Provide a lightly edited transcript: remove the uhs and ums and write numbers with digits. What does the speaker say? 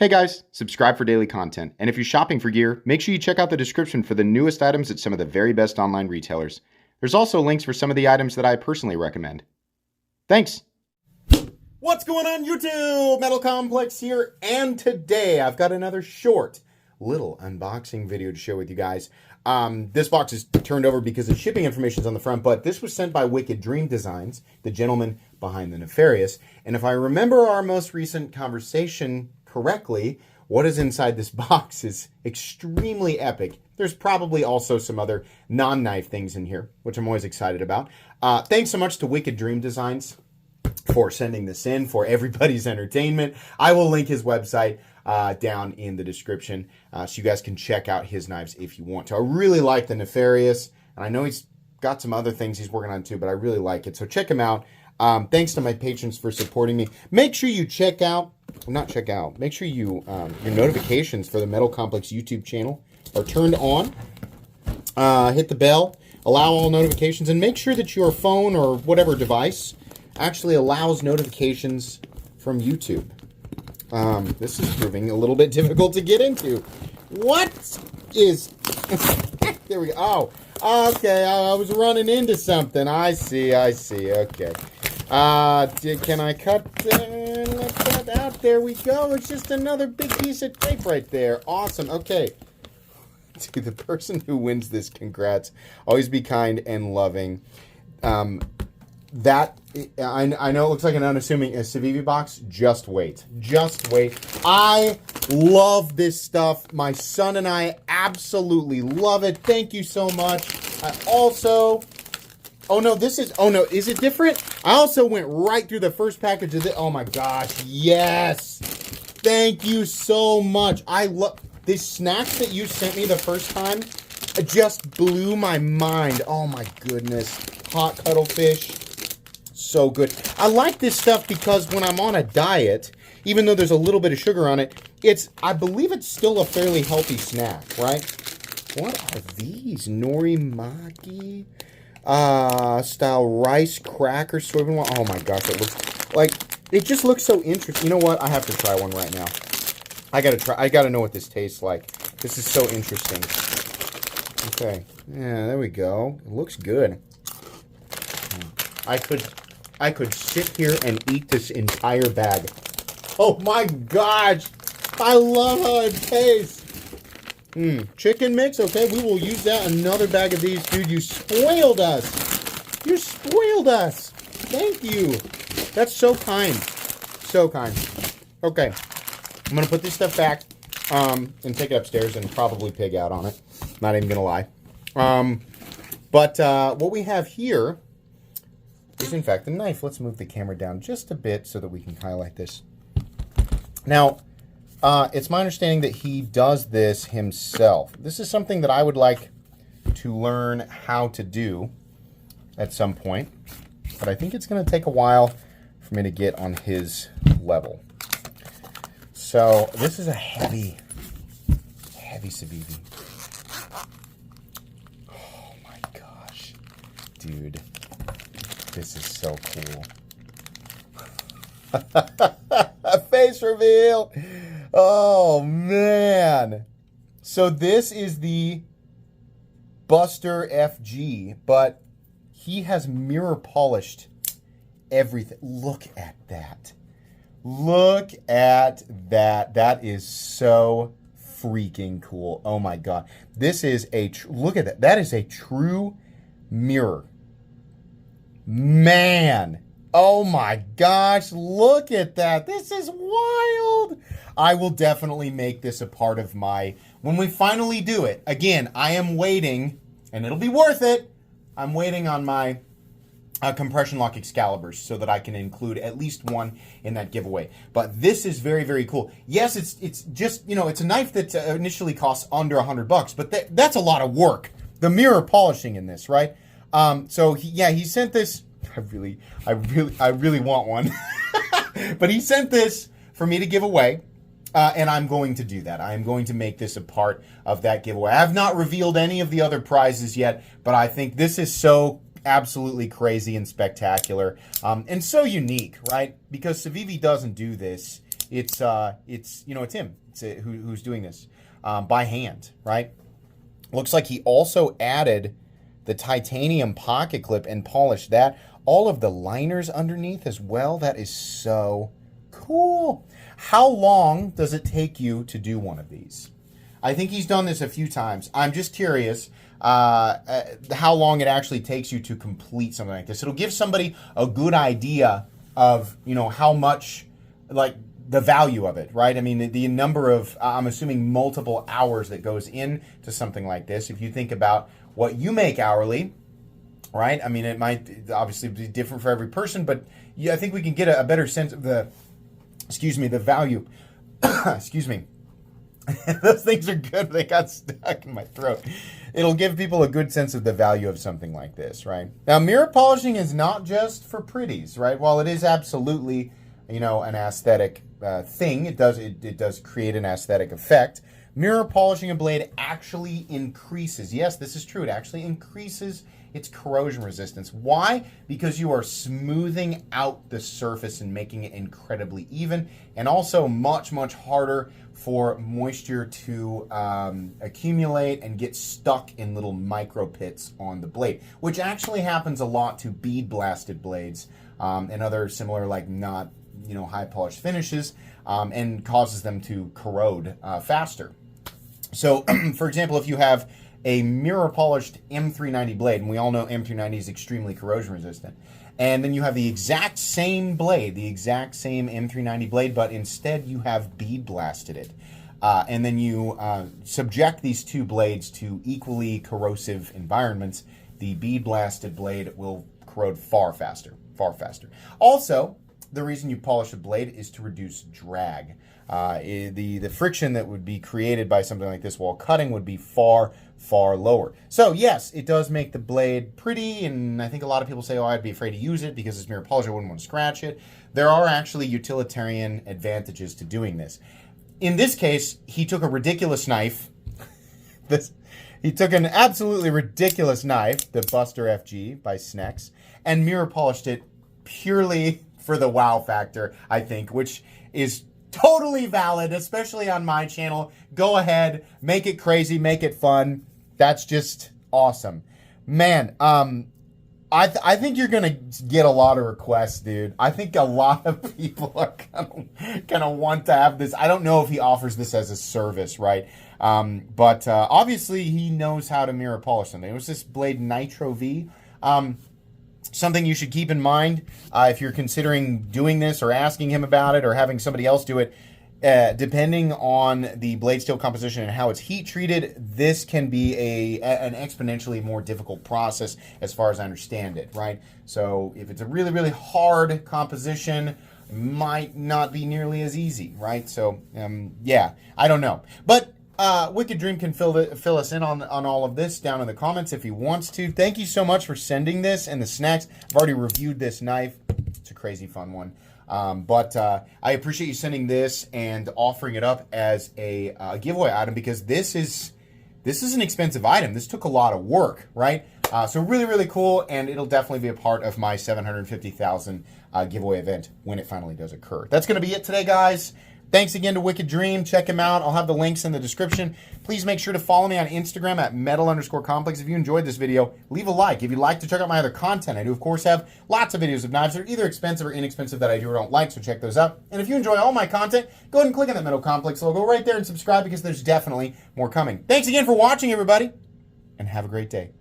Hey guys, subscribe for daily content. And if you're shopping for gear, make sure you check out the description for the newest items at some of the very best online retailers. There's also links for some of the items that I personally recommend. Thanks! What's going on YouTube? Metal Complex here, and today I've got another short little unboxing video to share with you guys. This box is turned over because the shipping information is on the front, but this was sent by Wicked Dream Designs, the gentleman behind the Nefarious. And if I remember our most recent conversation correctly, what is inside this box is extremely epic. There's probably also some other non-knife things in here, which I'm always excited about. Thanks so much to Wicked Dream Designs for sending this in for everybody's entertainment. I will link his website down in the description so you guys can check out his knives if you want to. I really like the Nefarious, and I know he's got some other things he's working on too, but I really like it. So check him out. Thanks to my patrons for supporting me. Make sure you check out, make sure you, your notifications for the Metal Complex YouTube channel are turned on. Hit the bell, allow all notifications, and make sure that your phone or whatever device actually allows notifications from YouTube. This is proving a little bit difficult to get into. What is... There we go. Oh, okay. I was running into something. I see. Okay. Can I cut that out? There we go. It's just another big piece of tape right there. Awesome. Okay. To the person who wins this, congrats. Always be kind and loving. That I know it looks like an unassuming Civivi box. Just wait. I love this stuff. My son and I absolutely love it. Thank you so much. I also... Oh no, is it different? I also went right through the first package of this. Oh my gosh, yes. Thank you so much. I love this snacks that you sent me the first time. It just blew my mind. Oh my goodness. Hot cuttlefish. So good. I like this stuff because when I'm on a diet, even though there's a little bit of sugar on it, I believe it's still a fairly healthy snack, right? What are these? Norimaki style rice cracker soybean one. Oh my gosh, it just looks so interesting. You know what? I have to try one right now. I gotta know what this tastes like. This is so interesting. Okay. Yeah, there we go. It looks good. I could sit here and eat this entire bag. Oh my gosh! I love how it tastes. Chicken mix. Okay, we will use that. Another bag of these, dude. You spoiled us. You spoiled us. Thank you. That's so kind. So kind. Okay, I'm gonna put this stuff back and take it upstairs and probably pig out on it. Not even gonna lie. But what we have here is in fact the knife. Let's move the camera down just a bit so that we can highlight this. Now, it's my understanding that he does this himself. This is something that I would like to learn how to do at some point, but I think it's going to take a while for me to get on his level. So this is a heavy Civivi. Oh my gosh, dude. This is so cool. Face reveal. Oh, man. So this is the Buster FG, but he has mirror polished everything. Look at that. Look at that. That is so freaking cool. Oh, my God. This is look at that. That is a true mirror. Man, oh my gosh, look at that. This is wild. I will definitely make this a part of when we finally do it. Again, I am waiting, and it'll be worth it. I'm waiting on my compression lock Excaliburs so that I can include at least one in that giveaway. But this is very, very cool. Yes, it's just, it's a knife that initially costs under $100, but that's a lot of work. The mirror polishing in this, right? So he sent this. I really want one. But he sent this for me to give away. And I'm going to do that. I am going to make this a part of that giveaway. I have not revealed any of the other prizes yet, but I think this is so absolutely crazy and spectacular, and so unique, right? Because Civivi doesn't do this it's him. It's who's doing this by hand, right? Looks like he also added the titanium pocket clip and polished that. All of the liners underneath as well. That is so cool. How long does it take you to do one of these? I think he's done this a few times. I'm just curious how long it actually takes you to complete something like this. It'll give somebody a good idea of, how much, like, the value of it, right? I mean, the number of, I'm assuming, multiple hours that goes into something like this. If you think about what you make hourly, right? I mean, it might obviously be different for every person, but I think we can get a better sense of the value. Excuse me. Those things are good. They got stuck in my throat. It'll give people a good sense of the value of something like this, right? Now, mirror polishing is not just for pretties, right? While it is absolutely, an aesthetic thing, it does create an aesthetic effect. Mirror polishing a blade actually increases. Yes, this is true. It actually increases its corrosion resistance. Why? Because you are smoothing out the surface and making it incredibly even, and also much, much harder for moisture to accumulate and get stuck in little micro pits on the blade, which actually happens a lot to bead blasted blades and other similar, like, not high polished finishes, and causes them to corrode faster. So, for example, if you have a mirror polished M390 blade, and we all know M390 is extremely corrosion resistant, and then you have the exact same blade, the exact same M390 blade, but instead you have bead blasted it, and then you subject these two blades to equally corrosive environments, the bead blasted blade will corrode far faster. Also, the reason you polish a blade is to reduce drag. The friction that would be created by something like this while cutting would be far, far lower. So yes, it does make the blade pretty, and I think a lot of people say, I'd be afraid to use it because it's mirror polish, I wouldn't want to scratch it. There are actually utilitarian advantages to doing this. In this case, he took a ridiculous knife. He took an absolutely ridiculous knife, the Buster FG by Snecx, and mirror polished it purely for the wow factor, I think, which is totally valid, especially on my channel. Go ahead, make it crazy, make it fun. That's just awesome. Man, I think you're going to get a lot of requests, dude. I think a lot of people are gonna want to have this. I don't know if he offers this as a service, right? But obviously he knows how to mirror polish something. It was this blade Nitro V. Something you should keep in mind if you're considering doing this or asking him about it or having somebody else do it. Depending on the blade steel composition and how it's heat treated, this can be an exponentially more difficult process as far as I understand it, right? So if it's a really, really hard composition, it might not be nearly as easy, right? So yeah, I don't know. But Wicked Dream can fill us in on all of this down in the comments if he wants to. Thank you so much for sending this and the Snecx. I've already reviewed this knife. It's a crazy fun one. But I appreciate you sending this and offering it up as a giveaway item, because this is an expensive item. This took a lot of work, right? So really, really cool, and it'll definitely be a part of my 750,000 giveaway event when it finally does occur. That's going to be it today, guys. Thanks again to Wicked Dream. Check him out. I'll have the links in the description. Please make sure to follow me on Instagram at metal_complex. If you enjoyed this video, leave a like. If you'd like to check out my other content, I do, of course, have lots of videos of knives that are either expensive or inexpensive that I do or don't like, so check those out. And if you enjoy all my content, go ahead and click on that Metal Complex logo right there and subscribe, because there's definitely more coming. Thanks again for watching, everybody, and have a great day.